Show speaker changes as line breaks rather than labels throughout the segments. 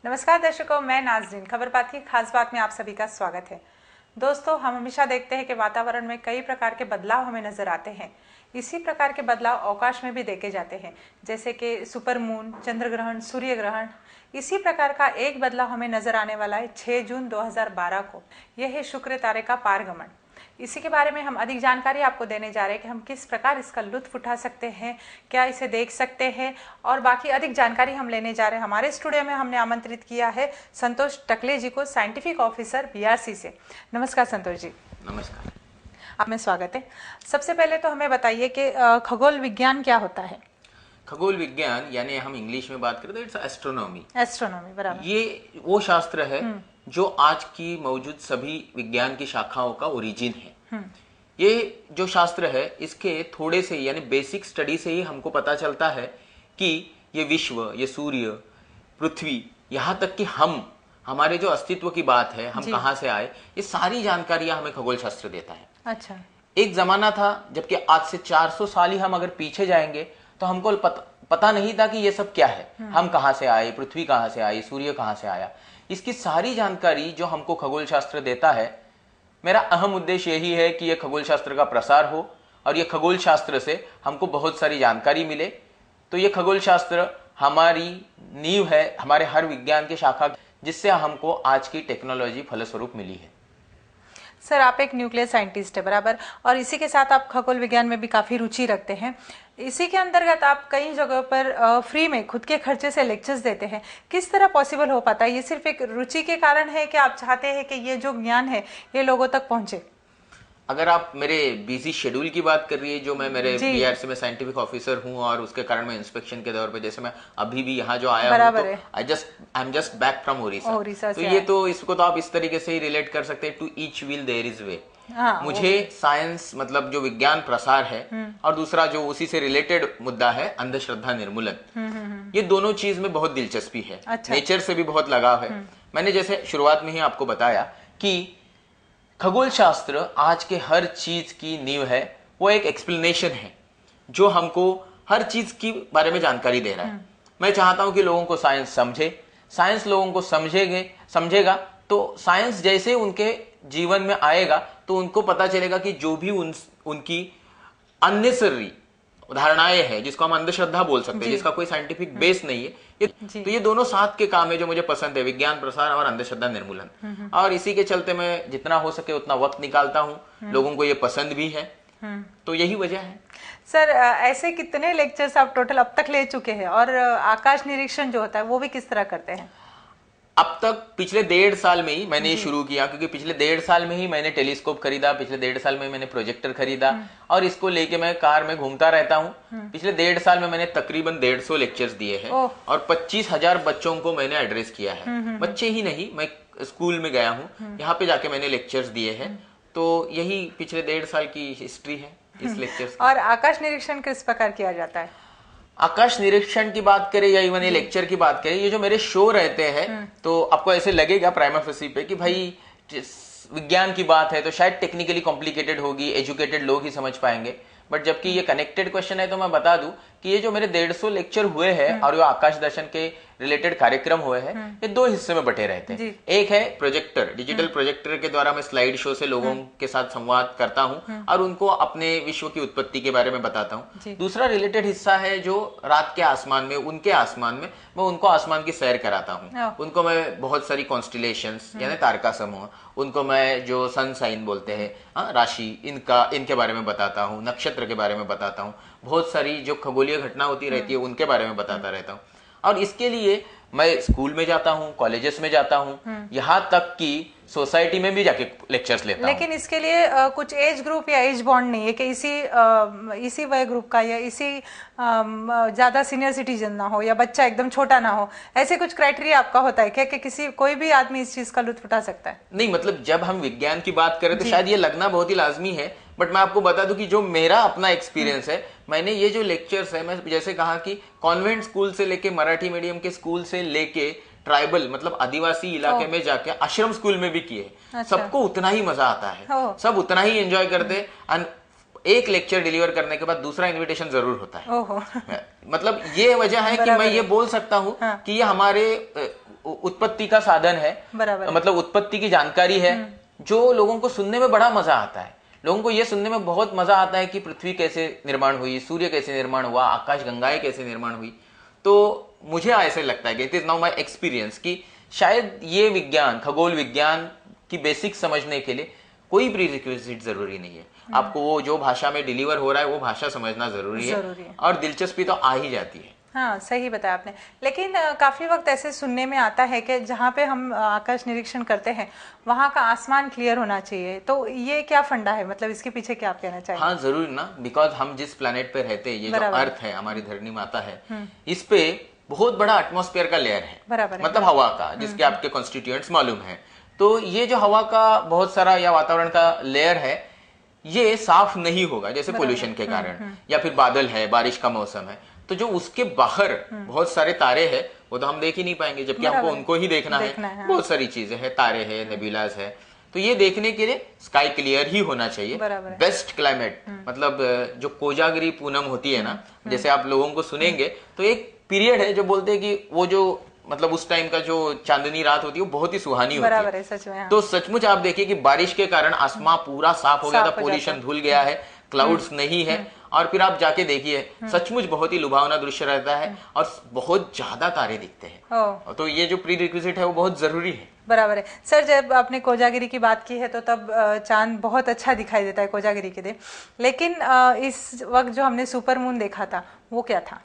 नमस्कार दर्शकों, मैं नाज़रीन खबर बात की खास बात में आप सभी का स्वागत है। दोस्तों, हम हमेशा देखते हैं कि वातावरण में कई प्रकार के बदलाव हमें नजर आते हैं। इसी प्रकार के बदलाव अवकाश में भी देखे जाते हैं, जैसे कि सुपर मून, चंद्र ग्रहण, सूर्य ग्रहण। इसी प्रकार का एक बदलाव हमें नजर आने वाला है 6 जून 2012 को। यह है शुक्र तारे का पारगमन। इसी के बारे में हम अधिक जानकारी आपको देने जा रहे हैं कि हम किस प्रकार इसका लुत्फ उठा सकते हैं, क्या इसे देख सकते हैं, और बाकी अधिक जानकारी हम लेने जा रहे हैं। हमारे स्टूडियो में हमने आमंत्रित किया है संतोष टकले जी को, साइंटिफिक ऑफिसर बीआरसी से। नमस्कार संतोष जी।
नमस्कार।
आप में स्वागत है। सबसे पहले तो हमें बताइए कि खगोल विज्ञान क्या होता है।
खगोल विज्ञान यानी हम इंग्लिश में बात करें तो इट्स एस्ट्रोनॉमी।
एस्ट्रोनॉमी, बराबर।
ये वो शास्त्र है जो आज की मौजूद सभी विज्ञान की शाखाओं का ओरिजिन है। ये जो शास्त्र है इसके थोड़े से यानी बेसिक स्टडी से ही हमको पता चलता है कि ये विश्व, ये सूर्य, पृथ्वी, यहाँ तक कि हमारे जो अस्तित्व की बात है, हम कहाँ से आए, ये सारी जानकारियां हमें खगोल शास्त्र देता है।
अच्छा।
एक जमाना था जबकि आज से 400 साल ही हम अगर पीछे जाएंगे तो हमको पता नहीं था कि ये सब क्या है, हम कहाँ से आए, पृथ्वी कहाँ से आई, सूर्य कहाँ से आया। इसकी सारी जानकारी जो हमको खगोल शास्त्र देता है, मेरा अहम उद्देश्य यही है कि यह खगोल शास्त्र का प्रसार हो और यह खगोल शास्त्र से हमको बहुत सारी जानकारी मिले। तो यह खगोल शास्त्र हमारी नींव है, हमारे हर विज्ञान की शाखा, जिससे हमको आज की टेक्नोलॉजी फलस्वरूप मिली है।
सर, आप एक न्यूक्लियर साइंटिस्ट है, बराबर, और इसी के साथ आप खगोल विज्ञान में भी काफ़ी रुचि रखते हैं। इसी के अंतर्गत आप कई जगहों पर फ्री में खुद के खर्चे से लेक्चर्स देते हैं। किस तरह पॉसिबल हो पाता है? ये सिर्फ एक रुचि के कारण है कि आप चाहते हैं कि ये जो ज्ञान है ये लोगों तक पहुंचे?
अगर आप मेरे बिजी शेड्यूल की बात कर रही है, जो मैं मेरे बीआरसी में साइंटिफिक ऑफिसर हूं और उसके कारण मैं इंस्पेक्शन के दौर पे, जैसे मैं अभी भी यहाँ जो आया हूँ, तो I am just back from Odisha. तो ये तो इसको तो आप इस तरीके से ही रिलेट कर सकते हैं, to each wheel there is way. मुझे साइंस मतलब जो विज्ञान प्रसार है, और दूसरा जो उसी से रिलेटेड मुद्दा है अंधश्रद्धा निर्मूलन, ये दोनों चीज में बहुत दिलचस्पी है। नेचर से भी बहुत लगाव है। मैंने जैसे शुरुआत में ही आपको बताया कि खगोल शास्त्र आज के हर चीज की नींव है। वो एक एक्सप्लेनेशन है जो हमको हर चीज के बारे में जानकारी दे रहा है। मैं चाहता हूं कि लोगों को साइंस समझे, साइंस लोगों को समझेगा तो साइंस जैसे उनके जीवन में आएगा तो उनको पता चलेगा कि जो भी उनकी अननेसेसरी धारणाएं हैं, जिसको हम अंधश्रद्धा बोल सकते हैं, जिसका कोई साइंटिफिक बेस नहीं है, तो ये दोनों साथ के काम है जो मुझे पसंद है, विज्ञान प्रसार और अंधश्रद्धा निर्मूलन। और इसी के चलते मैं जितना हो सके उतना वक्त निकालता हूँ। लोगों को ये पसंद भी है, तो यही वजह है।
सर, ऐसे कितने लेक्चर्स आप टोटल अब तक ले चुके हैं, और आकाश निरीक्षण जो होता है वो भी किस तरह करते हैं?
अब तक पिछले 1.5 साल में ही मैंने ये शुरू किया, क्योंकि पिछले 1.5 साल में ही मैंने टेलीस्कोप खरीदा, पिछले 1.5 साल में मैंने प्रोजेक्टर खरीदा, और इसको लेके मैं कार में घूमता रहता हूँ। पिछले 1.5 साल में मैंने तकरीबन 150 लेक्चर्स दिए हैं, और 25,000 बच्चों को मैंने एड्रेस किया है। बच्चे ही नहीं, मैं स्कूल में गया हूँ, यहाँ पे जाके मैंने लेक्चर्स दिए हैं। तो यही पिछले 1.5 साल की हिस्ट्री है इस लेक्चर्स।
और आकाश निरीक्षण किस प्रकार किया जाता है?
आकाश निरीक्षण की बात करें या इवन ये लेक्चर की बात करें, ये जो मेरे शो रहते हैं, तो आपको ऐसे लगेगा प्राइमा फेसी पे कि भाई विज्ञान की बात है तो शायद टेक्निकली कॉम्प्लिकेटेड होगी, एजुकेटेड लोग ही समझ पाएंगे। बट जबकि ये कनेक्टेड क्वेश्चन है तो मैं बता दूं कि ये जो मेरे 150 लेक्चर हुए हैं और जो आकाश दर्शन के रिलेटेड कार्यक्रम हुए हैं, ये 2 हिस्से में बटे रहते हैं। एक है प्रोजेक्टर, डिजिटल प्रोजेक्टर के द्वारा मैं स्लाइड शो से लोगों के साथ संवाद करता हूं और उनको अपने विश्व की उत्पत्ति के बारे में बताता हूं। दूसरा रिलेटेड हिस्सा है जो रात के आसमान में, उनके आसमान में मैं उनको आसमान की सैर कराता हूं। उनको मैं बहुत सारी कॉन्स्टिलेशंस यानी तारका समूह, उनको मैं जो सन साइन बोलते हैं, राशि, इनके बारे में बताता हूँ, नक्षत्र के बारे में बताता हूँ, बहुत सारी जो खगोलीय घटना होती रहती है उनके बारे में बताता रहता हूँ। और इसके लिए मैं स्कूल में जाता हूँ, कॉलेजेस में जाता हूँ, यहाँ तक कि सोसाइटी में भी जाके लेक्चर्स लेता हूँ।
लेकिन इसके लिए कुछ एज ग्रुप या एज बॉन्ड नहीं है कि इसी वय ग्रुप का या इसी ज्यादा सीनियर सिटीजन ना हो या बच्चा एकदम छोटा ना हो, ऐसे कुछ क्राइटेरिया आपका होता है क्या कि कोई भी आदमी इस चीज का लुत्फ उठा सकता है?
नहीं, मतलब जब हम विज्ञान की बात करें तो शायद ये लगना बहुत ही लाजमी है, बट मैं आपको बता दूं कि जो मेरा अपना एक्सपीरियंस है, मैंने ये जो लेक्चर्स है, मैं जैसे कहा कि कॉन्वेंट स्कूल से लेके मराठी मीडियम के स्कूल से लेके ट्राइबल मतलब आदिवासी इलाके में जाके आश्रम स्कूल में भी किए। अच्छा। सबको उतना ही मजा आता है, सब उतना ही एंजॉय करते हैं। एक लेक्चर डिलीवर करने के बाद दूसरा इनविटेशन जरूर होता है। मतलब ये वजह है कि मैं ये बोल सकता हूँ कि ये हमारे उत्पत्ति का साधन है,
बराबर,
मतलब उत्पत्ति की जानकारी है, जो लोगों को सुनने में बड़ा मजा आता है। लोगों को यह सुनने में बहुत मजा आता है कि पृथ्वी कैसे निर्माण हुई, सूर्य कैसे निर्माण हुआ, आकाश गंगाएं कैसे निर्माण हुई। तो मुझे ऐसे लगता है कि it is now my experience कि शायद ये विज्ञान, खगोल विज्ञान की बेसिक समझने के लिए कोई प्रीरिक्विजिट जरूरी नहीं है। आपको वो जो भाषा में डिलीवर हो रहा है वो भाषा समझना जरूरी है और दिलचस्पी तो आ ही जाती है।
हाँ, सही बताया आपने। लेकिन काफी वक्त ऐसे सुनने में आता है कि जहाँ पे हम आकाश निरीक्षण करते हैं वहाँ का आसमान क्लियर होना चाहिए, तो ये क्या फंडा है, मतलब इसके पीछे क्या आप कहना चाहिए?
हाँ जरूर ना, बिकॉज हम जिस प्लेनेट पे रहते हैं, ये जो अर्थ है, हमारी धरनी माता है, इस पे बहुत बड़ा एटमॉस्फेयर का लेयर है,
बराबर,
मतलब हवा का, जिसके आपके कॉन्स्टिट्यूएंट्स मालूम है। तो ये जो हवा का बहुत सारा या वातावरण का लेयर है, ये साफ नहीं होगा, जैसे पोल्यूशन के कारण, या फिर बादल है, बारिश का मौसम है, तो जो उसके बाहर बहुत सारे तारे हैं वो तो हम देख ही नहीं पाएंगे, जबकि हमको उनको ही देखना है। बहुत सारी चीजें हैं, तारे हैं, नेबुलास है, तो ये देखने के लिए स्काई क्लियर ही होना चाहिए। बेस्ट क्लाइमेट, मतलब जो कोजागिरी पूनम होती है ना, जैसे आप लोगों को सुनेंगे तो एक पीरियड है जो बोलते हैं कि वो जो मतलब उस टाइम का जो चांदनी रात होती है वो बहुत ही सुहानी होती है।
सच में, हाँ।
तो सचमुच आप देखिए कि बारिश के कारण आसमान पूरा साफ हो गया था, पोल्यूशन धुल गया है, क्लाउड्स नहीं है, और फिर आप जाके देखिए सचमुच बहुत ही लुभावना दृश्य रहता है और बहुत ज्यादा तारे दिखते हैं। तो ये जो प्री रिक्विजिट है वो बहुत जरूरी है।
बराबर है सर। जब आपने कोजागिरी की बात की है तो तब चांद बहुत अच्छा दिखाई देता है कोजागिरी के दिन, लेकिन इस वक्त जो हमने सुपर मून देखा था वो क्या था?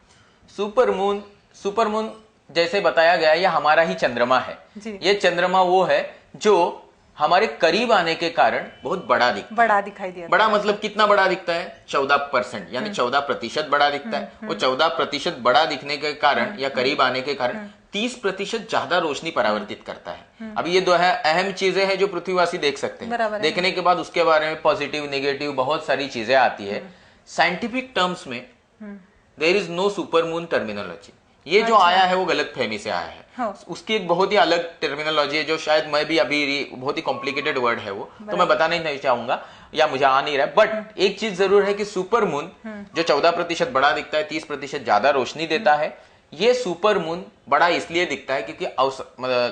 सुपर मून जैसे बताया गया, ये हमारा ही चंद्रमा है। ये चंद्रमा वो है जो हमारे करीब आने के कारण बहुत बड़ा दिखाई दिया। बड़ा मतलब कितना बड़ा दिखता है? 14%, यानी 14% बड़ा दिखता है। वो 14% बड़ा दिखने के कारण या करीब आने के कारण 30% ज्यादा रोशनी परावर्तित करता है। अब ये दो है अहम चीजें हैं जो पृथ्वीवासी देख सकते हैं। देखने के बाद उसके बारे में पॉजिटिव, नेगेटिव बहुत सारी चीजें आती है। साइंटिफिक टर्म्स में there is no super moon terminology. ये जो आया है वो गलत फहमी से आया है। उसकी एक बहुत ही अलग टर्मिनोलॉजी है जो शायद मैं भी अभी, बहुत ही कॉम्प्लिकेटेड वर्ड है वो, तो मैं बताना ही नहीं चाहूंगा या मुझे आ नहीं रहा है। बट एक चीज जरूर है कि सुपर मून जो 14% बड़ा दिखता है, 30% ज्यादा रोशनी देता है, ये सुपर मून बड़ा इसलिए दिखता है क्योंकि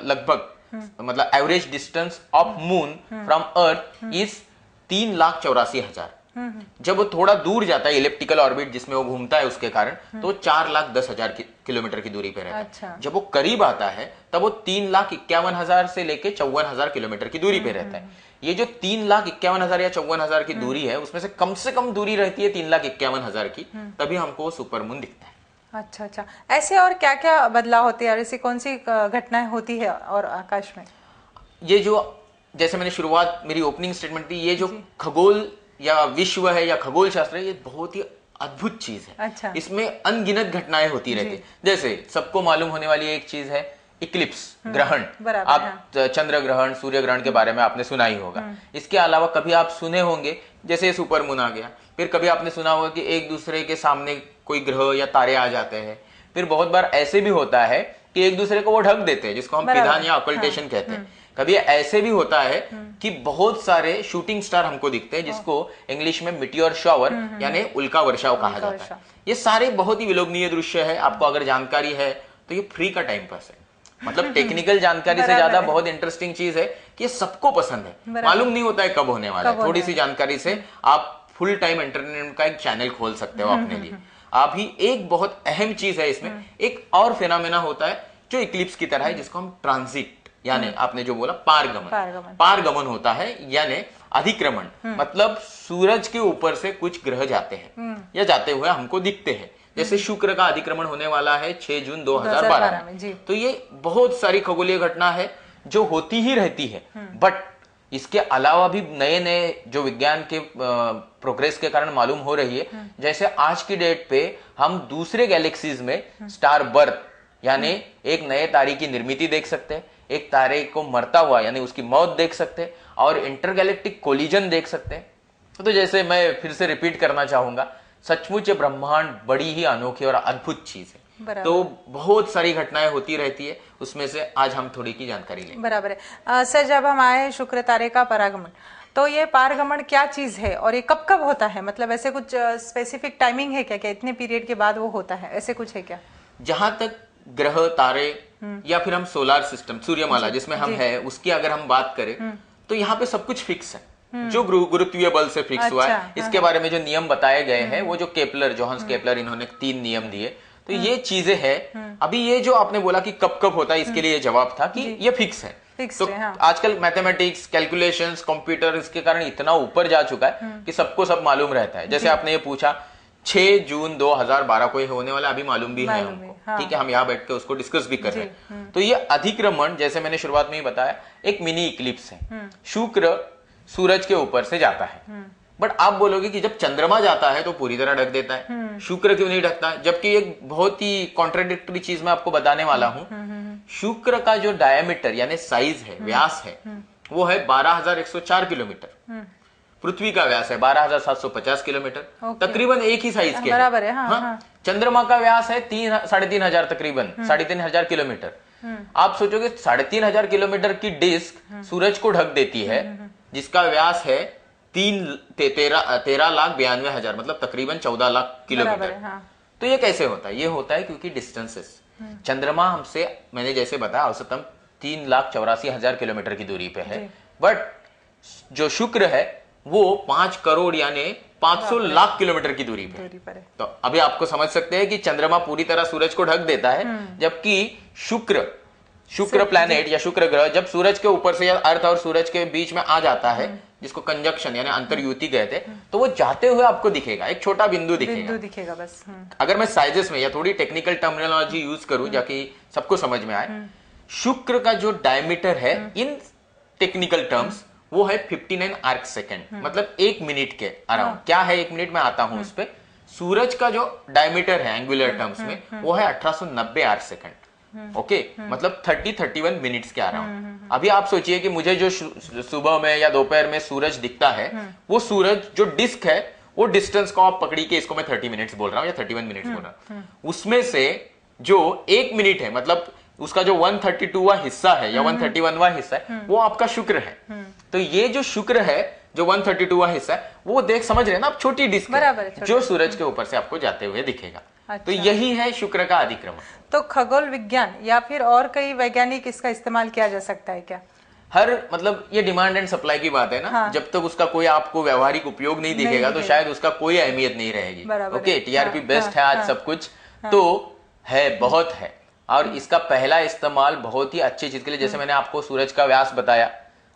लगभग मतलब average distance of moon from earth is 3,84,000। जब वो थोड़ा दूर जाता है इलेप्टिकल ऑर्बिट जिसमें वो घूमता है उसके कारण, तो 4,10,000 किलोमीटर की दूरी पे रहता है।
अच्छा।
जब वो करीब आता है तब वो 3,51,000 से लेके 54,000 किलोमीटर की दूरी पे रहता है। ये जो 3,51,000 या 54,000 की दूरी है उसमें से कम दूरी रहती है 3,51,000 की, तभी हमको सुपर मून दिखता है।
अच्छा अच्छा, ऐसे और क्या क्या बदलाव होते हैं और ऐसी कौन सी घटनाएं होती है और आकाश में?
ये जो, जैसे मैंने शुरुआत मेरी ओपनिंग स्टेटमेंट थी, ये जो खगोल या विश्व है या खगोल शास्त्र है, ये बहुत ही अद्भुत चीज है।
अच्छा।
इसमें अनगिनत घटनाएं होती रहती है। जैसे सबको मालूम होने वाली एक चीज है इक्लिप्स, ग्रहण। आप चंद्र ग्रहण, सूर्य ग्रहण के बारे में आपने सुना ही होगा। इसके अलावा कभी आप सुने होंगे जैसे सुपर मून आ गया, फिर कभी आपने सुना होगा कि एक दूसरे के सामने कोई ग्रह या तारे आ जाते हैं। फिर बहुत बार ऐसे भी होता है कि एक दूसरे को वो ढक देते हैं, जिसको हम पिधान या ऑकल्टेशन कहते हैं। कभी ऐसे भी होता है कि बहुत सारे शूटिंग स्टार हमको दिखते हैं, जिसको इंग्लिश में मिटियोर शॉवर यानी उल्का वर्षाव कहा जाता है। ये सारे बहुत ही विलोभनीय दृश्य है। आपको अगर जानकारी है तो ये फ्री का टाइम पास है, मतलब टेक्निकल जानकारी से ज्यादा बहुत इंटरेस्टिंग चीज है कि ये सबको पसंद है। मालूम नहीं होता है कब होने वाला है। थोड़ी सी जानकारी से आप फुल टाइम इंटरनेट का एक चैनल खोल सकते हो अपने लिए। अभी एक बहुत अहम चीज है इसमें, एक और फिनोमेना होता है जो इक्लिप्स की तरह है, जिसको हम ट्रांजिट यानी आपने जो बोला पारगमन होता है, यानी अधिक्रमण। मतलब सूरज के ऊपर से कुछ ग्रह जाते हैं या जाते हुए हमको दिखते हैं। जैसे शुक्र का अधिक्रमण होने वाला है 6 जून 2012 में। तो ये बहुत सारी खगोलीय घटना है जो होती ही रहती है। बट इसके अलावा भी नए नए जो विज्ञान के प्रोग्रेस के कारण मालूम हो रही है। जैसे आज की डेट पे हम दूसरे गैलेक्सीज में स्टार बर्थ यानी एक नए तारे की निर्मिति देख सकते हैं, एक तारे को मरता हुआ यानी उसकी मौत देख सकते हैं, और इंटरगैलेक्टिक कोलिजन देख सकते हैं। तो जैसे मैं फिर से रिपीट करना चाहूंगा, सचमुच ब्रह्मांड बड़ी ही अनोखी और अद्भुत चीज है। तो बहुत सारी घटनाएं होती रहती है, उसमें से आज हम थोड़ी की जानकारी लेंगे।
बराबर है सर। जब हम आए शुक्र तारे का परागमन, तो ये पारगमन क्या चीज है और ये कब कब होता है? मतलब ऐसे कुछ स्पेसिफिक टाइमिंग है क्या? इतने पीरियड के बाद वो होता है, ऐसे कुछ है क्या?
जहां तक ग्रह तारे या फिर हम सोलार सिस्टम सूर्यमाला जिसमें हम है उसकी अगर हम बात करें तो यहाँ पे सब कुछ फिक्स है। जो गुरुत्वीय बल से फिक्स हुआ है, इसके बारे में जो नियम बताए गए हैं वो जो केपलर, जोहान्स केपलर, इन्होंने 3 नियम दिए। तो ये चीजें हैं। अभी ये जो आपने बोला कि कब कब होता है, इसके लिए जवाब था कि ये फिक्स है। तो आजकल मैथमेटिक्स, कैलकुलेशंस, कंप्यूटर इसके कारण इतना ऊपर जा चुका है कि सबको सब मालूम रहता है। जैसे आपने ये पूछा 6 जून 2012 को होने वाला, अभी मालूम भी है हमको, ठीक है, हम यहाँ बैठ के उसको डिस्कस भी कर रहे हैं। तो ये अधिक्रमण, जैसे मैंने शुरुआत में ही बताया, एक मिनी इक्लिप्स है। शुक्र सूरज के ऊपर से जाता है, बट आप बोलोगे कि जब चंद्रमा जाता है तो पूरी तरह ढक देता है, शुक्र क्यों नहीं ढकता? जबकि एक बहुत ही कॉन्ट्राडिक्टरी चीज मैं आपको बताने वाला हूं। शुक्र का जो डायमीटर यानी साइज है, व्यास है, वो है 12,104 किलोमीटर। पृथ्वी का व्यास है 12,750 किलोमीटर, तकरीबन एक ही साइज के
बराबर है। हाँ।
चंद्रमा का व्यास है 3,500 तकरीबन 3,500 किलोमीटर। आप सोचोगे 3,500 किलोमीटर की डिस्क सूरज को ढक देती है, जिसका व्यास है 13,92,000, मतलब तकरीबन 14 लाख किलोमीटर। तो ये कैसे होता है? ये होता है क्योंकि डिस्टेंसेस, चंद्रमा हमसे, मैंने जैसे बताया, औसतम 3,84,000 किलोमीटर की दूरी पे है, बट जो शुक्र है वो 5 करोड़ यानी 500 लाख किलोमीटर की दूरी पे है। तो अभी आपको समझ सकते हैं कि चंद्रमा पूरी तरह सूरज को ढक देता है, जबकि शुक्र प्लैनेट या शुक्र ग्रह जब सूरज के ऊपर से या अर्थ और सूरज के बीच में आ जाता है, जिसको कंजक्शन यानी अंतर्युति कहते हैं, तो वो जाते हुए आपको दिखेगा, एक छोटा बिंदु दिखेगा बस। अगर मैं साइजेस में या थोड़ी टेक्निकल टर्मिनोलॉजी यूज करूं जाकि सबको समझ में आए, शुक्र का जो डायमीटर है इन टेक्निकल टर्म्स वो है 59 आर्क सेकेंड, मतलब 1 मिनट के अराउंड। क्या है 1 मिनट में आता हूं उस पे। सूरज का जो डायमीटर है एंगुलर टर्म्स में वो है 1890 आर्क सेकेंड। ओके, मतलब 31 मिनट्स के अराउंड। अभी आप सोचिए कि मुझे जो सुबह में या दोपहर में सूरज दिखता है, वो सूरज जो डिस्क है, वो डिस्टेंस को आप पकड़ी के, इसको मैं 30 मिनट्स बोल रहा हूं या 31 मिनट्स बोल रहा हूं, उसमें से जो 1 मिनट है, मतलब उसका जो 132वां हिस्सा है या 131वां हिस्सा है, वो आपका शुक्र है। तो ये जो शुक्र है, जो 132वां हिस्सा है, वो देख समझ रहे हैं ना आप, छोटी डिस्क है जो सूरज के ऊपर से आपको जाते हुए दिखेगा। अच्छा। तो यही है शुक्र का अधिक्रमण।
तो खगोल विज्ञान या फिर और कई वैज्ञानिक इसका इस्तेमाल किया जा सकता है क्या?
मतलब ये डिमांड एंड सप्लाई की बात है ना। हाँ। जब तक उसका कोई आपको व्यवहारिक उपयोग नहीं दिखेगा तो शायद उसका कोई अहमियत नहीं रहेगी। ओके, टीआरपी बेस्ट है आज सब कुछ, तो है, बहुत है। और इसका पहला इस्तेमाल बहुत ही अच्छी चीज के लिए, जैसे मैंने आपको सूरज का व्यास बताया।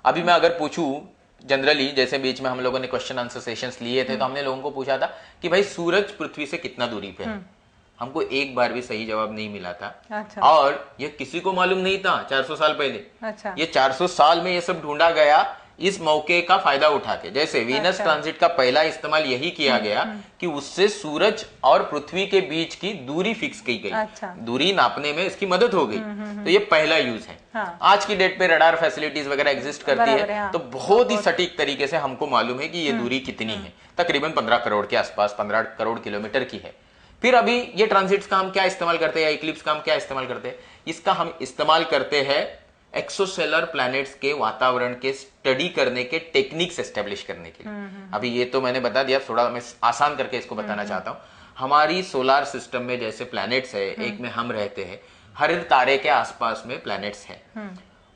अभी मैं अगर पूछूं जनरली, जैसे बीच में हम लोगों ने क्वेश्चन आंसर सेशंस लिए थे, तो हमने लोगों को पूछा था कि भाई सूरज पृथ्वी से कितना दूरी पे है। हमको एक बार भी सही जवाब नहीं मिला था। अच्छा। और ये किसी को मालूम नहीं था 400 साल पहले। अच्छा। ये 400 साल में ये सब ढूंढा गया इस मौके का फायदा उठा के। जैसे वीनस ट्रांजिट का पहला इस्तेमाल यही किया गया कि उससे सूरज और पृथ्वी के बीच की दूरी फिक्स की गई। अच्छा। दूरी नापने में इसकी मदद हो गई। तो ये पहला यूज है। हाँ। आज की डेट पे रडार फैसिलिटीज वगैरह एग्जिस्ट करती है। हाँ। तो बहुत ही सटीक तरीके से हमको मालूम है कि ये दूरी कितनी है। तकरीबन 15 करोड़ के आसपास, 15 करोड़ किलोमीटर की है। फिर अभी ये ट्रांजिट्स का हम क्या इस्तेमाल करते हैं, या इक्लिप्स का हम क्या इस्तेमाल करते हैं? इसका हम इस्तेमाल करते हैं एक्सोसेलर प्लैनेट्स के वातावरण के स्टडी करने के टेक्निक्स एस्टेब्लिश करने के लिए। अभी ये तो मैंने बता दिया, थोड़ा मैं आसान करके इसको बताना चाहता हूं। हमारी सोलार सिस्टम में जैसे प्लैनेट्स है, एक में हम रहते हैं, हर तारे के आसपास में प्लैनेट्स है।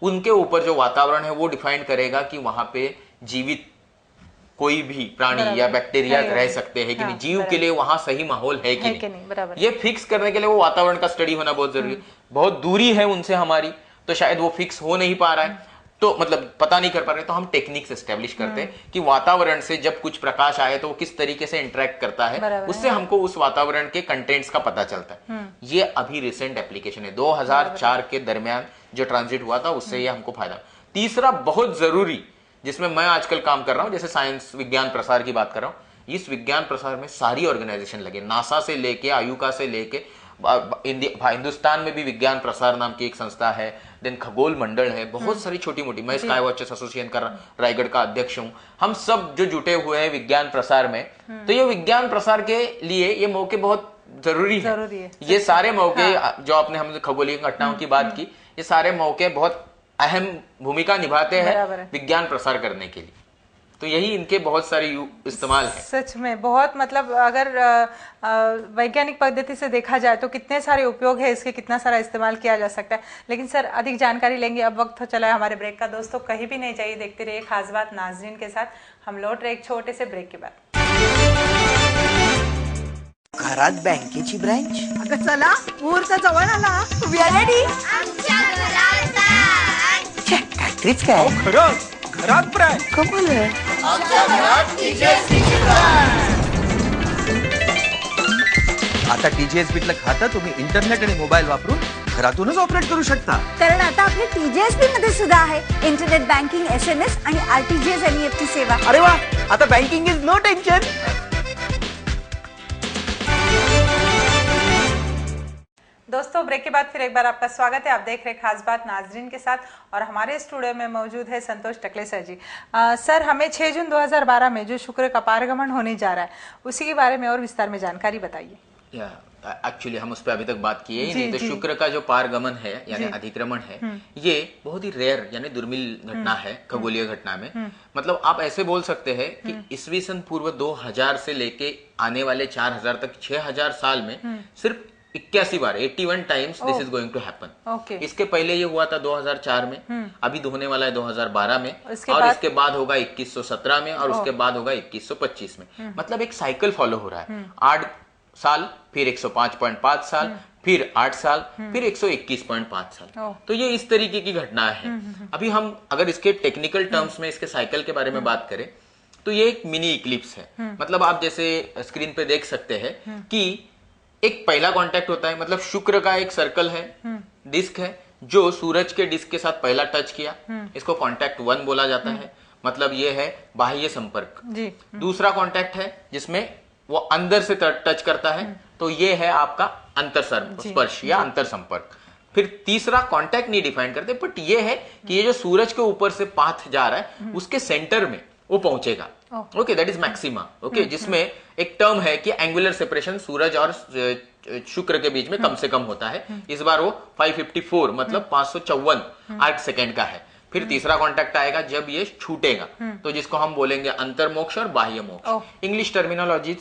उनके ऊपर जो वातावरण है वो डिफाइन करेगा कि वहां पे जीवित कोई भी प्राणी या बैक्टीरिया रह सकते हैं कि नहीं, जीव के लिए वहां सही माहौल है कि नहीं। ये फिक्स करने के लिए वो वातावरण का स्टडी होना बहुत जरूरी है। बहुत दूरी है उनसे हमारी, तो शायद वो फिक्स हो नहीं पा रहा है, तो मतलब पता नहीं कर पा रहे, तो हम टेक्निक्स एस्टेब्लिश करते हैं कि वातावरण से जब कुछ प्रकाश आए तो वो किस तरीके से इंटरेक्ट करता है, उससे हमको उस वातावरण के कंटेंट्स का पता चलता है। ये अभी रिसेंट एप्लीकेशन है, 2004 के दरमियान जो ट्रांजिट हुआ था, उससे ये हमको फायदा। तीसरा बहुत जरूरी, जिसमें मैं आजकल काम कर रहा हूं, जैसे साइंस विज्ञान प्रसार की बात कर रहा हूं, इस विज्ञान प्रसार में सारी ऑर्गेनाइजेशन लगे, नासा से लेके, आयुका से लेके, हिंदुस्तान में भी विज्ञान प्रसार नाम की एक संस्था है, देन खगोल मंडल है, बहुत सारी छोटी मोटी, मैं स्काई वॉचर्स एसोसिएशन का रायगढ़ का अध्यक्ष हूं। हम सब जो जुटे हुए हैं विज्ञान प्रसार में, तो ये विज्ञान प्रसार के लिए ये मौके बहुत जरूरी है। ये सारे मौके जो आपने हम खगोलीय घटनाओं की बात की, ये सारे मौके बहुत अहम भूमिका निभाते हैं विज्ञान प्रसार करने के लिए। तो यही इनके बहुत सारे इस्तेमाल है।
सच में बहुत, मतलब अगर वैज्ञानिक पद्धति से देखा जाए तो कितने सारे उपयोग है इसके, कितना सारा इस्तेमाल किया जा सकता है। लेकिन सर अधिक जानकारी लेंगे, अब वक्त हो चला है हमारे ब्रेक का। दोस्तों कहीं भी नहीं जाइए, देखते रहिए खास बात नाज़रीन के साथ। हम लौट रहे एक छोटे से ब्रेक के बाद।
घरात बँकेची ब्रांच,
अगं चला, मुहूर्त जवळ आला.
We are ready. फॅक्टरीच काय?
खरंच घरात ब्रँच.
कमाल आहे.
आता टीजीएस बीतलं खातं तुम्ही इंटरनेट आणि मोबाईल वापरून घरातूनच ऑपरेट करू शकता.
कारण आता आपली टीजीएसबी मध्ये सुद्धा आहे इंटरनेट बँकिंग, SMS आणि RTGS NEFT सेवा.
अरे वा, आता बँकिंग इज नो टेन्शन.
दोस्तों ब्रेक के बाद फिर एक बार आपका स्वागत है। आप देख रहे खास बात नाज़रीन के साथ, और हमारे स्टूडियो में मौजूद है संतोष टकले सर जी। सर, हमें 6 जून 2012 में जो शुक्र का पारगमन होने जा रहा है, उसी के बारे में और विस्तार में जानकारी बताइए।
एक्चुअली हम उस पर अभी तक बात किए ही नहीं। तो शुक्र का जो पारगमन है यानी अधिक्रमण है, ये बहुत ही रेयर यानी दुर्मिल घटना है खगोलीय घटना में। मतलब आप ऐसे बोल सकते हैं कि ईस्वी सन पूर्व 2000 से लेके आने वाले 4000 तक 6000 साल में सिर्फ 81 बार 81 times this is going to happen. इसके पहले ये हुआ था 2004 में, अभी होने वाला है 2012 में, और इसके बाद होगा 2117 में, और उसके बाद होगा 2125 में। मतलब एक साइकिल फॉलो हो रहा है। 8 साल, फिर 105.5 साल, फिर 8 साल, फिर 121.5 साल। तो ये इस तरीके की घटना है। अभी हम अगर इसके टेक्निकल टर्म्स में इसके साइकिल के बारे में बात करें तो ये एक मिनी इक्लिप्स है। मतलब आप जैसे स्क्रीन पे देख सकते हैं कि एक पहला कांटेक्ट होता है, मतलब शुक्र का एक सर्कल है, डिस्क है, जो सूरज के डिस्क के साथ पहला टच किया, इसको कांटेक्ट 1 बोला जाता है। मतलब ये है बाह्य संपर्क। दूसरा कांटेक्ट है जिसमें वो अंदर से टच करता है, तो ये है आपका अंतर स्पर्श या अंतर संपर्क। फिर तीसरा कांटेक्ट नहीं डिफाइन करते, बट ये है कि ये जो सूरज के ऊपर से पाथ जा रहा है उसके सेंटर में वो पहुंचेगा। Okay, that is maxima. Okay, जिसमें एक टर्म है कि एंगुलर सेपरेशन सूरज और शुक्र के बीच में कम से कम होता है। इस बार वो 554 मतलब 554 आर्क सेकेंड का है। फिर तीसरा कांटेक्ट आएगा जब ये छूटेगा, तो जिसको हम बोलेंगे अंतर्मोक्ष और बाह्य मोक्ष। इंग्लिश टर्मिनोलॉजी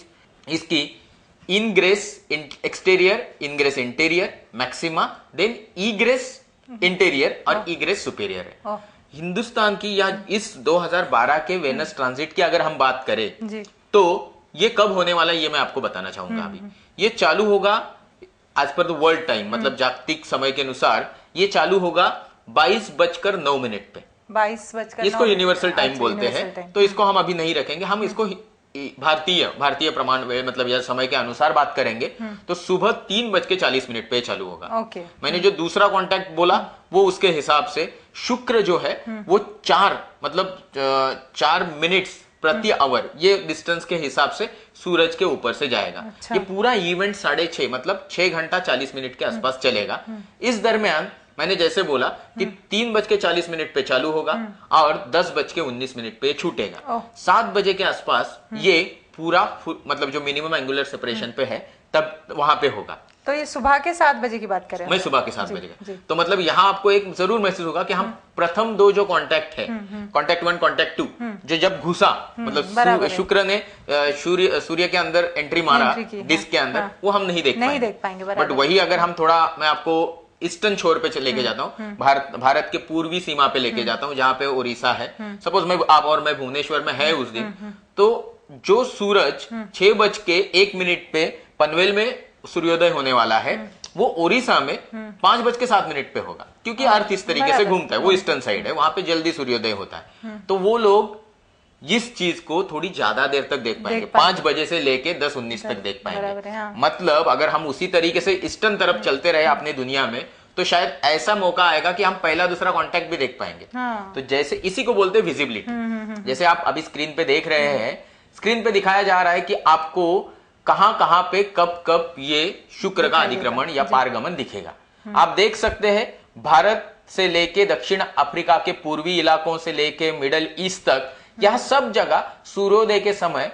इसकी ingress exterior, ingress interior, maxima, then egress interior और ईग्रेस सुपेरियर है। हिंदुस्तान की या इस 2012 के वेनस ट्रांजिट की अगर हम बात करें तो ये कब होने वाला है ये मैं आपको बताना चाहूंगा। अभी ये चालू होगा as per the world time, मतलब जागतिक समय के अनुसार ये चालू होगा 22:09 पे।
22:09
इसको यूनिवर्सल टाइम बोलते हैं। तो इसको हम अभी नहीं रखेंगे, हम इसको भारतीय प्रमाण मतलब या समय के अनुसार बात करेंगे। तो सुबह 3:40 पे चालू होगा। मैंने जो दूसरा कांटेक्ट बोला वो उसके हिसाब से शुक्र जो है वो 4 मिनट्स प्रति आवर ये डिस्टेंस के हिसाब से सूरज के ऊपर से जाएगा। ये पूरा इवेंट 6:30 मतलब 6 घंटा 40 मिनट के आसपास चलेगा। इस दरमियान मैंने जैसे बोला कि 3:40 पे चालू होगा और 10:19 पे छूटेगा। 7 बजे के आसपास ये पूरा मतलब जो मिनिमम एंगुलर सेपरेशन पे है तब वहां पे होगा।
तो ये सुबह के 7 बजे की बात करें,
मैं सुबह के 7 बजे का। तो मतलब यहाँ आपको एक जरूर महसूस होगा कि हम प्रथम 2 जो कांटेक्ट है, कांटेक्ट 1 कांटेक्ट 2 जो जब घुसा मतलब शुक्र ने सूर्य के अंदर एंट्री मारा डिस्क के अंदर, वो हम नहीं देख पाएंगे। बट वही अगर हम थोड़ा मैं आपको ईस्टर्न छोर पे लेके जाता हूँ, भारत के पूर्वी सीमा पे लेके जाता हूँ जहाँ पे उड़ीसा है। सपोज मैं आप और मैं भुवनेश्वर में है उस दिन, तो जो सूरज 6:01 पे पनवेल में सूर्योदय होने वाला है वो ओडिशा में 5:07 पे होगा, क्योंकि अर्थ इस तरीके से घूमता है, वो ईस्टर्न साइड है, वहां पे जल्दी सूर्योदय होता है। तो वो लोग इस चीज को थोड़ी ज्यादा देर तक देख पाएंगे, 5 बजे से लेके 10:19 तक देख पाएंगे। मतलब अगर हम उसी तरीके से ईस्टर्न तरफ चलते रहे अपनी दुनिया में तो शायद ऐसा मौका आएगा कि हम पहला दूसरा कांटेक्ट भी देख पाएंगे। तो जैसे इसी को बोलते हैं विजिबिलिटी। जैसे आप अभी स्क्रीन पे देख रहे हैं, स्क्रीन पे दिखाया जा रहा है कि आपको कहां पे कब ये शुक्र का अधिक्रमण या पारगमन दिखेगा। आप देख सकते हैं भारत से लेके दक्षिण अफ्रीका के पूर्वी इलाकों से लेके मिडल ईस्ट तक यह सब जगह सूर्योदय के समय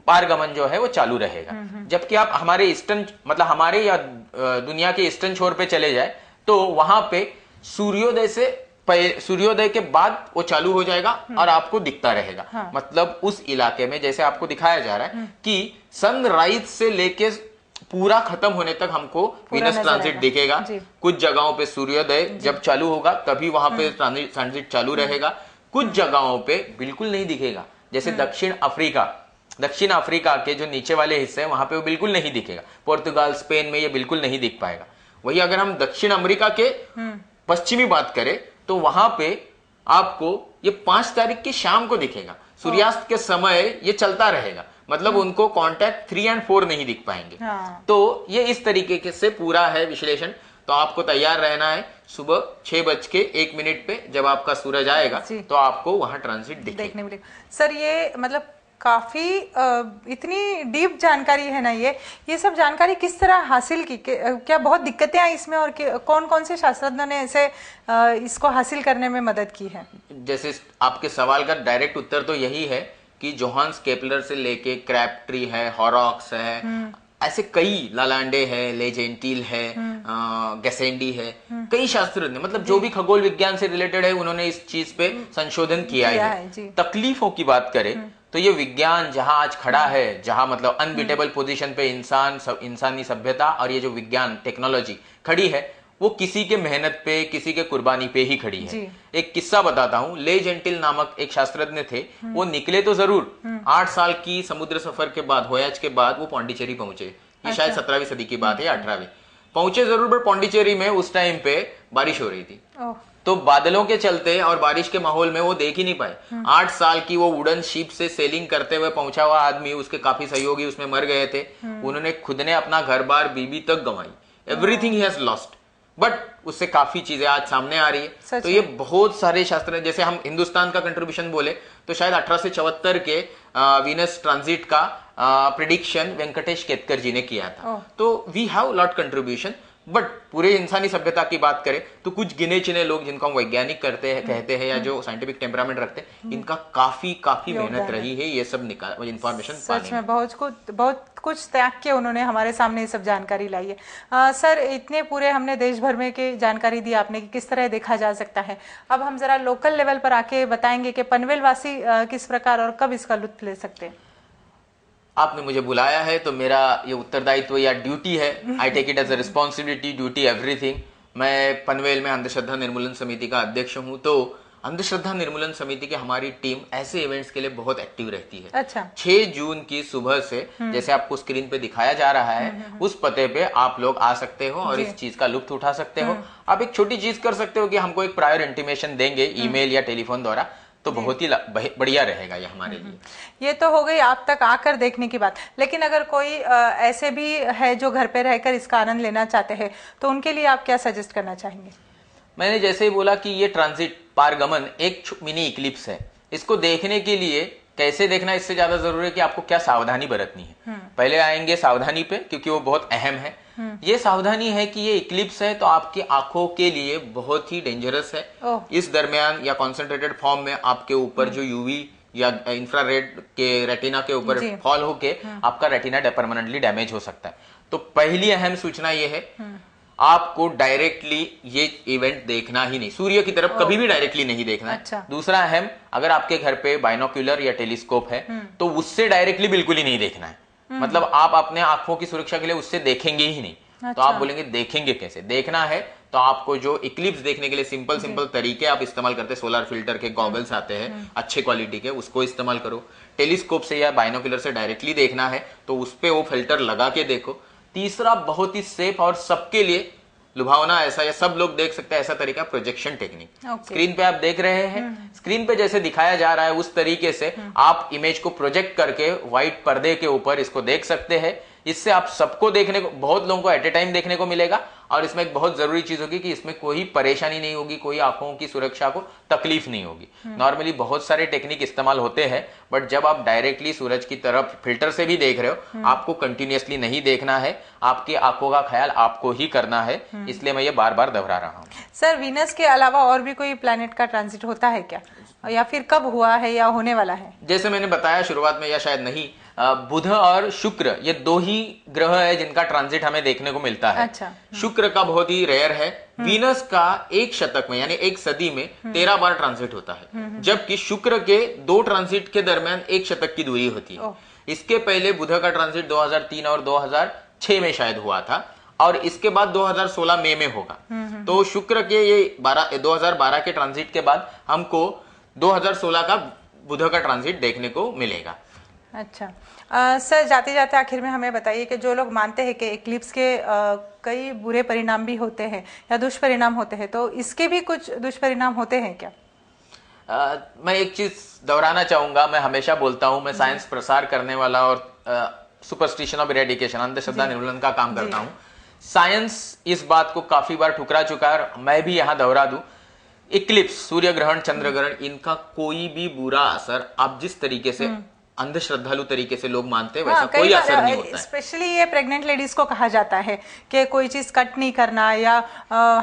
पारगमन जो है वो चालू रहेगा। जबकि आप हमारे ईस्टर्न मतलब हमारे या दुनिया के ईस्टर्न छोर पे चले जाए तो वहां पे सूर्योदय से सूर्योदय के बाद वो चालू हो जाएगा और आपको दिखता रहेगा।
हाँ।
मतलब उस इलाके में जैसे आपको दिखाया जा रहा है कि सनराइज से लेके पूरा खत्म होने तक हमको वीनस ट्रांजिट दिखेगा। कुछ जगहों पे सूर्योदय जब चालू होगा तभी वहां पे ट्रांजिट चालू रहेगा, कुछ जगहों पे बिल्कुल नहीं दिखेगा। जैसे दक्षिण अफ्रीका के जो नीचे वाले हिस्से हैं वहां पे वो बिल्कुल नहीं दिखेगा। पुर्तगाल, स्पेन में ये बिल्कुल नहीं दिख पाएगा। वही अगर हम दक्षिण अमेरिका के पश्चिमी बात करें तो वहां पे आपको ये 5 तारीख की शाम को दिखेगा। सूर्यास्त के समय ये चलता रहेगा, मतलब उनको कांटेक्ट 3 और 4 नहीं दिख पाएंगे।
हाँ।
तो ये इस तरीके से पूरा है विश्लेषण। तो आपको तैयार रहना है सुबह 6:01 पे जब आपका सूरज आएगा तो आपको वहां ट्रांजिट देखने मिलेगा।
सर ये मतलब काफी इतनी डीप जानकारी है ना, ये सब जानकारी किस तरह हासिल की, क्या बहुत दिक्कतें आई इसमें और कौन कौन से शास्त्रज्ञों ने ऐसे इसको हासिल करने में मदद की है? जैसे
आपके सवाल का डायरेक्ट उत्तर तो यही है कि जोहान्स केपलर से लेके क्रैबट्री है, हॉरॉक्स है, ऐसे कई लालांडे है, ले जेंटिल है, गैसेंडी है, कई शास्त्रज्ञ मतलब जो भी खगोल विज्ञान से रिलेटेड है उन्होंने इस चीज पे संशोधन किया है। तकलीफों की बात करें तो ये विज्ञान जहां आज खड़ा है, जहां मतलब अनबीटेबल पोजीशन पे इंसानी सभ्यता और ये जो विज्ञान टेक्नोलॉजी खड़ी है वो किसी के मेहनत पे, किसी के कुर्बानी पे ही खड़ी है। एक किस्सा बताता हूँ। ले जेंटिल नामक एक शास्त्रज्ञ थे, वो निकले तो जरूर 8 साल की समुद्र सफर के बाद, वोयाज के बाद वो पौंडीचेरी पहुंचे। ये शायद 17वीं सदी की बात है या 18वीं। पहुंचे जरूर, बट पौंडीचेरी में उस टाइम पे बारिश हो रही थी, तो बादलों के चलते और बारिश के माहौल में वो देख ही नहीं पाए। 8 साल की वो वुडन शिप से सेलिंग करते हुए पहुंचा हुआ आदमी, उसके काफी सहयोगी उसमें मर गए थे। उन्होंने खुद ने अपना घर बार, बीबी तक गंवाई। Everything he has lost, but उससे काफी चीजें आज सामने आ रही है। तो ये बहुत सारे शास्त्र, जैसे हम हिंदुस्तान का कंट्रीब्यूशन बोले तो शायद 1874 के वीनस ट्रांजिट का प्रिडिक्शन वेंकटेश केतकर जी ने किया था। तो we have lot contribution, but पूरे इंसानी सभ्यता की बात करें तो कुछ गिने चुने लोग जिनको हम वैज्ञानिक कहते हैं या जो साइंटिफिक टेम्परामेंट रखते हैं, इनका काफी मेहनत रही है ये सब इंफॉर्मेशन
सच में बहुत कुछ त्याग के उन्होंने हमारे सामने ये सब जानकारी लाई है। सर इतने पूरे हमने देश भर में की जानकारी दी आपने कि किस तरह देखा जा सकता है। अब हम जरा लोकल लेवल पर आके बताएंगे कि पनवेल वासी किस प्रकार और कब इसका लुत्फ ले सकते हैं।
आपने मुझे बुलाया है तो मेरा ये उत्तरदायित्व या ड्यूटी है। I take it as a responsibility, duty, everything. मैं पनवेल में अंधश्रद्धा निर्मूलन समिति का अध्यक्ष हूँ। तो अंधश्रद्धा निर्मूलन समिति की हमारी टीम ऐसे इवेंट्स के लिए बहुत एक्टिव रहती है।
अच्छा।
6 जून की सुबह से जैसे आपको स्क्रीन पे दिखाया जा रहा है उस पते पे आप लोग आ सकते हो और इस चीज का लुत्फ उठा सकते हो। आप एक छोटी चीज कर सकते हो कि हमको एक प्रायर इंटीमेशन देंगे ईमेल या टेलीफोन द्वारा, तो बहुत ही बढ़िया रहेगा ये हमारे लिए।
ये तो हो गई आप तक आकर देखने की बात, लेकिन अगर कोई ऐसे भी है जो घर पे रहकर इसका आनंद लेना चाहते हैं तो उनके लिए आप क्या सजेस्ट करना चाहेंगे?
मैंने जैसे ही बोला कि ये ट्रांजिट पारगमन एक मिनी इक्लिप्स है, इसको देखने के लिए कैसे देखना, इससे ज्यादा जरूरी है कि आपको क्या सावधानी बरतनी है। पहले आएंगे सावधानी पे, क्योंकि वो बहुत अहम है। ये सावधानी है कि ये इक्लिप्स है तो आपकी आंखों के लिए बहुत ही डेंजरस है। इस दरमियान या कॉन्सेंट्रेटेड फॉर्म में आपके ऊपर जो यूवी या इंफ्रारेड के रेटिना के ऊपर फॉल होके आपका रेटिना परमानेंटली डैमेज हो सकता है। तो पहली अहम सूचना ये है, आपको डायरेक्टली ये इवेंट देखना ही नहीं, सूर्य की तरफ कभी भी डायरेक्टली नहीं देखना है।
अच्छा। दूसरा
अहम, अगर आपके घर पे बाइनोक्यूलर या टेलीस्कोप है तो उससे डायरेक्टली बिल्कुल ही नहीं देखना है। मतलब आप अपने आंखों की सुरक्षा के लिए उससे देखेंगे ही नहीं। अच्छा। तो आप बोलेंगे देखेंगे कैसे? देखना है तो आपको जो इक्लिप्स देखने के लिए सिंपल तरीके आप इस्तेमाल करते हैं, सोलर फिल्टर के गॉगल्स आते हैं अच्छे क्वालिटी के, उसको इस्तेमाल करो। टेलीस्कोप से या बाइनोक्यूलर से डायरेक्टली देखना है तो उस पे वो फिल्टर लगा के देखो। तीसरा बहुत ही सेफ और सबके लिए लुभावना ऐसा या सब लोग देख सकते हैं ऐसा तरीका प्रोजेक्शन टेक्निक। स्क्रीन पे आप देख रहे हैं, स्क्रीन पे जैसे दिखाया जा रहा है उस तरीके से आप इमेज को प्रोजेक्ट करके व्हाइट पर्दे के ऊपर इसको देख सकते हैं। इससे आप सबको देखने को, बहुत लोगों को एट ए टाइम देखने को मिलेगा। और इसमें एक बहुत जरूरी चीज होगी कि इसमें कोई परेशानी नहीं होगी, कोई आंखों की सुरक्षा को तकलीफ नहीं होगी। नॉर्मली बहुत सारे टेक्निक इस्तेमाल होते हैं, बट जब आप डायरेक्टली सूरज की तरफ फिल्टर से भी देख रहे हो, आपको कंटिन्यूअसली नहीं देखना है, आपकी आंखों का ख्याल आपको ही करना है। इसलिए मैं ये बार बार दोहरा रहा हूँ।
सर वीनस के अलावा और भी कोई प्लैनेट का ट्रांजिट होता है क्या, या फिर कब हुआ है या होने वाला है?
जैसे मैंने बताया शुरुआत में या शायद नहीं, बुध और शुक्र ये 2 ही ग्रह है जिनका ट्रांजिट हमें देखने को मिलता है।
अच्छा।
शुक्र का बहुत ही रेयर है। वीनस का एक शतक में यानी एक सदी में 13 बार ट्रांजिट होता है, जबकि शुक्र के 2 ट्रांजिट के दरमियान 1 शतक की दूरी होती है। इसके पहले बुध का ट्रांजिट 2003 और 2006 में शायद हुआ था, और इसके बाद 2016 मई में होगा। तो शुक्र के ये 2012 के ट्रांजिट के बाद हमको 2016 का बुध का ट्रांजिट देखने को मिलेगा।
अच्छा सर, जाते जाते आखिर में हमें बताइए कि जो लोग मानते हैं कि इक्लिप्स के कई बुरे परिणाम भी होते हैं या दुष्परिणाम होते हैं, तो इसके भी कुछ दुष्परिणाम होते हैं क्या?
मैं एक चीज दोहराना चाहूंगा, मैं हमेशा बोलता हूं, मैं साइंस प्रसार करने वाला और सुपरस्टिशन ऑफ इरेडिकेशन, अंधश्रद्धा निर्मूलन का काम करता हूं। साइंस इस बात को काफी बार ठुकरा चुका है, मैं भी यहां दोहरा दूं। इक्लिप्स, सूर्य ग्रहण, चंद्र ग्रहण, इनका कोई भी बुरा असर आप जिस तरीके से अंधश्रद्धालु तरीके से लोग मानते हैं वैसा कोई असर नहीं होता है।
स्पेशली ये प्रेग्नेंट लेडीज को कहा जाता है कि कोई चीज कट नहीं करना या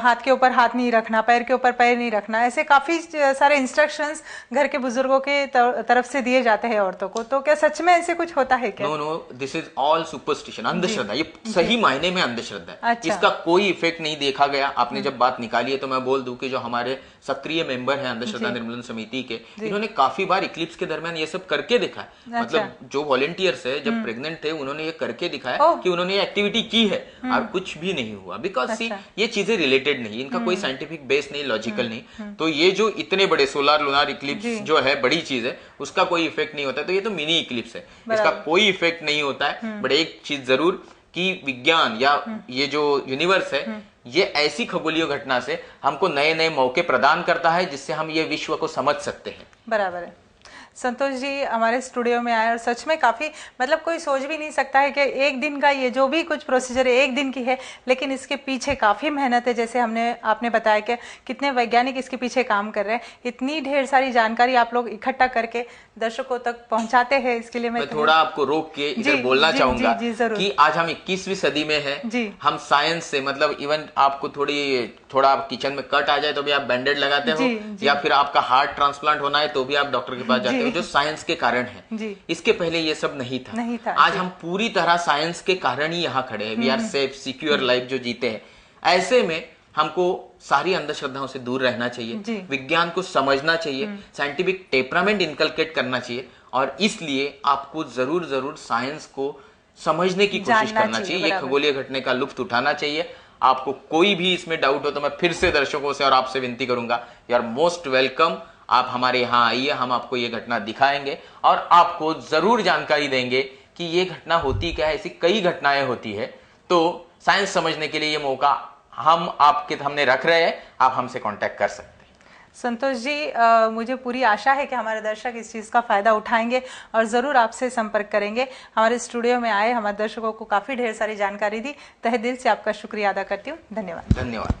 हाथ के ऊपर हाथ नहीं रखना, पैर के ऊपर पैर नहीं रखना, ऐसे काफी सारे इंस्ट्रक्शंस घर के बुजुर्गों के तरफ से दिए जाते हैं औरतों को। तो क्या सच में ऐसे कुछ होता है क्या?
No, this is all superstition, अंधश्रद्धा। ये सही मायने में अंधश्रद्धा है।
अच्छा।
इसका कोई इफेक्ट नहीं देखा गया। आपने जब बात निकाली है तो मैं बोल दूं कि जो हमारे सक्रिय मेंबर हैं अंधश्रद्धा निर्मूलन समिति के, इन्होंने काफी बार इक्लिप्स के दरमियान ये सब करके दिखा है। मतलब जो वॉलंटियर्स है जब प्रेग्नेंट थे उन्होंने ये करके दिखाया कि उन्होंने ये एक्टिविटी की है और कुछ भी नहीं हुआ। बिकॉज सी ये चीजें रिलेटेड नहीं, इनका कोई साइंटिफिक बेस नहीं, लॉजिकल नहीं। तो ये जो इतने बड़े सोलर लूनर इक्लिप्स जो है बड़ी चीज है, उसका कोई इफेक्ट नहीं होता है। तो ये तो मिनी इक्लिप्स है, इसका कोई इफेक्ट नहीं होता है। बट एक चीज जरूर कि विज्ञान या ये जो यूनिवर्स है, ये ऐसी खगोलीय घटना से हमको नए नए मौके प्रदान करता है जिससे हम ये विश्व को समझ सकते हैं।
बराबर है। संतोष जी हमारे स्टूडियो में आए और सच में काफी, मतलब कोई सोच भी नहीं सकता है कि एक दिन का ये जो भी कुछ प्रोसीजर है एक दिन की है, लेकिन इसके पीछे काफी मेहनत है। जैसे आपने बताया कि कितने वैज्ञानिक इसके पीछे काम कर रहे हैं, इतनी ढेर सारी जानकारी आप लोग इकट्ठा करके दर्शकों तक पहुंचाते हैं। इसके लिए मैं
थोड़ा आपको रोक के इधर बोलना चाहूंगा कि आज हम 21वीं सदी में हैं। हम साइंस से, मतलब इवन आपको थोड़ा आप किचन में कट आ जाए तो भी आप बैंडेड लगाते हो, या फिर आपका हार्ट ट्रांसप्लांट होना है तो भी आप डॉक्टर के पास जाते हो, जो साइंस के कारण है। इसके पहले ये सब नहीं था। आज हम पूरी तरह साइंस के कारण ही यहाँ खड़े हैं। We are safe secure life जो जीते हैं। ऐसे में हमको सारी अंधश्रद्धाओं से दूर रहना चाहिए, विज्ञान को समझना चाहिए, साइंटिफिक टेम्परामेंट इनकलकेट करना चाहिए, और इसलिए आपको जरूर साइंस को समझने की कोशिश करना चाहिए। ये खगोलीय घटना का लुत्फ उठाना चाहिए। आपको कोई भी इसमें डाउट हो तो मैं फिर से दर्शकों से और आपसे विनती करूंगा, यू आर मोस्ट वेलकम। आप हमारे यहाँ आइए, हम आपको ये घटना दिखाएंगे और आपको जरूर जानकारी देंगे कि ये घटना होती क्या है। ऐसी कई घटनाएं होती है, तो साइंस समझने के लिए ये मौका हम आपके सामने रख रहे हैं। आप हमसे कांटेक्ट कर सकते हैं।
संतोष जी, मुझे पूरी आशा है कि हमारे दर्शक इस चीज़ का फायदा उठाएंगे और ज़रूर आपसे संपर्क करेंगे। हमारे स्टूडियो में आए, हमारे दर्शकों को काफ़ी ढेर सारी जानकारी दी। तहे दिल से आपका शुक्रिया अदा करती हूँ। धन्यवाद।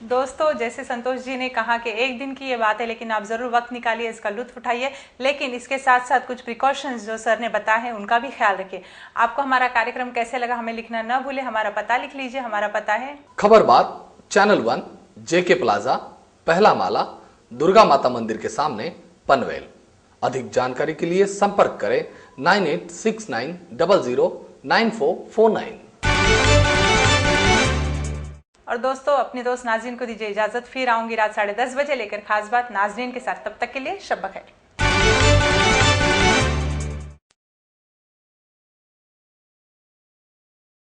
दोस्तों, जैसे संतोष जी ने कहा कि एक दिन की ये बात है, लेकिन आप ज़रूर वक्त निकालिए, इसका लुत्फ उठाइए, लेकिन इसके साथ साथ कुछ प्रिकॉशंस जो सर ने बताए हैं उनका भी ख्याल रखिए। आपको हमारा कार्यक्रम कैसे लगा हमें लिखना न भूले। हमारा पता लिख लीजिए। हमारा पता है
खबर बात, चैनल 1, JK प्लाजा, पहला माला, दुर्गा माता मंदिर के सामने, पनवेल। अधिक जानकारी के लिए संपर्क करें 9869009449।
और दोस्तों, अपने दोस्त नाज़रीन को दीजिए इजाजत। फिर आऊंगी रात 10:30 बजे लेकर खास बात नाज़रीन के साथ। तब तक के लिए शब बखैर।